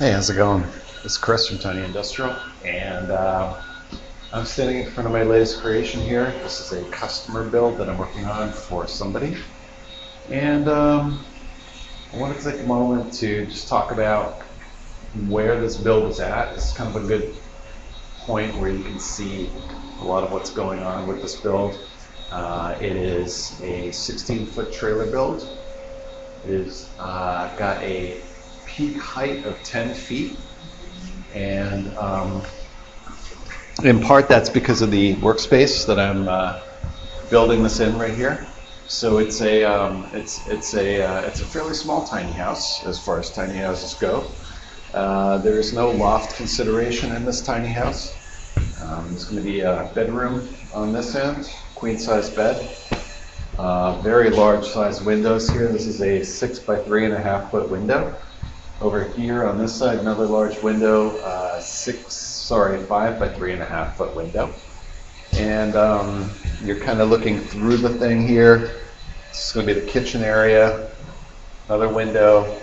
Hey, how's it going? It's Chris from Tiny Industrial, and I'm standing in front of my latest creation here. This is a customer build that I'm working on for somebody, and I wanted to take a moment to just talk about where this build is at. It's kind of a good point where you can see a lot of what's going on with this build. It is a 16-foot trailer build. It is got a peak height of 10 feet, and in part that's because of the workspace that I'm building this in right here. So it's a fairly small tiny house as far as tiny houses go. There is no loft consideration in this tiny house. There's going to be a bedroom on this end, queen size bed. Very large size windows here. This is a 6 by 3.5 foot window. Over here on this side, another large window, 5 by 3.5 foot window. And you're kind of looking through the thing here. This is going to be the kitchen area. Another window,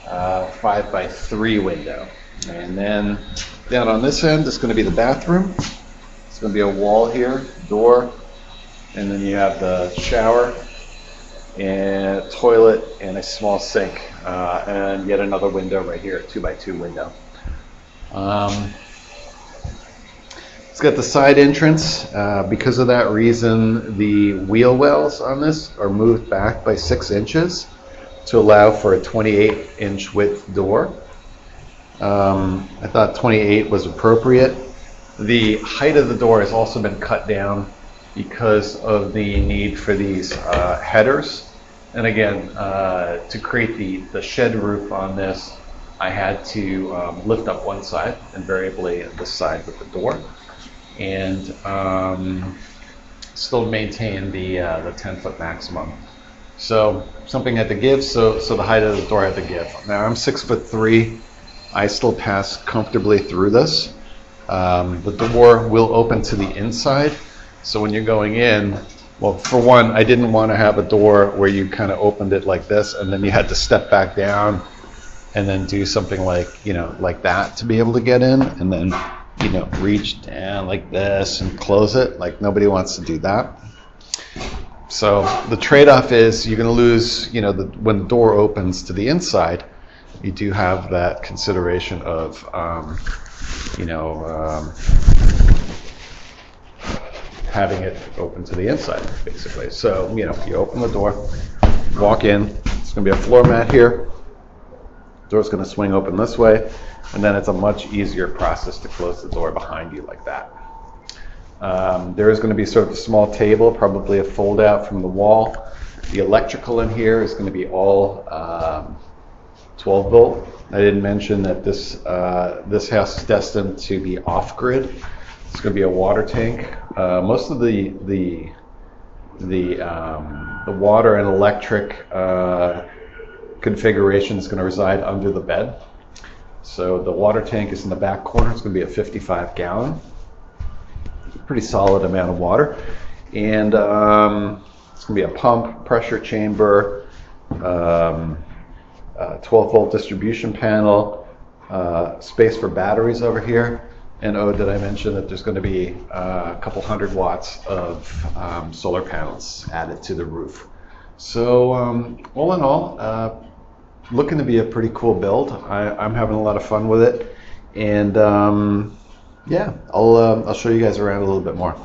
5 by 3 window. And then down on this end is going to be the bathroom. It's going to be a wall here, door, and then you have the shower and a toilet and a small sink, and yet another window right here, 2 by 2 window. It's got the side entrance. Because of that reason, the wheel wells on this are moved back by 6 inches to allow for a 28-inch width door. I thought 28 was appropriate. The height of the door has also been cut down because of the need for these headers. And again, to create the shed roof on this, I had to lift up one side, invariably this side with the door, and still maintain the 10-foot maximum. So something had to give, so the height of the door had to give. Now I'm 6'3". I still pass comfortably through this. The door will open to the inside. So when you're going in, well, for one, I didn't want to have a door where you kind of opened it like this and then you had to step back down and then do something like, like that to be able to get in, and then, reach down like this and close it. Like, nobody wants to do that. So the trade-off is you're going to lose, when the door opens to the inside, you do have that consideration of, having it open to the inside, basically. So, you open the door, walk in, it's going to be a floor mat here, the door's going to swing open this way, and then it's a much easier process to close the door behind you like that. There is going to be sort of a small table, probably a fold out from the wall. The electrical in here is going to be all 12 volt. I didn't mention that this house is destined to be off-grid. It's going to be a water tank. Most of the water and electric configuration is going to reside under the bed. So the water tank is in the back corner. It's going to be a 55-gallon. Pretty solid amount of water. And it's going to be a pump, pressure chamber, 12-volt distribution panel, space for batteries over here. And did I mention that there's going to be a couple 100 watts of solar panels added to the roof. So all in all, looking to be a pretty cool build. I'm having a lot of fun with it, and yeah, I'll show you guys around a little bit more.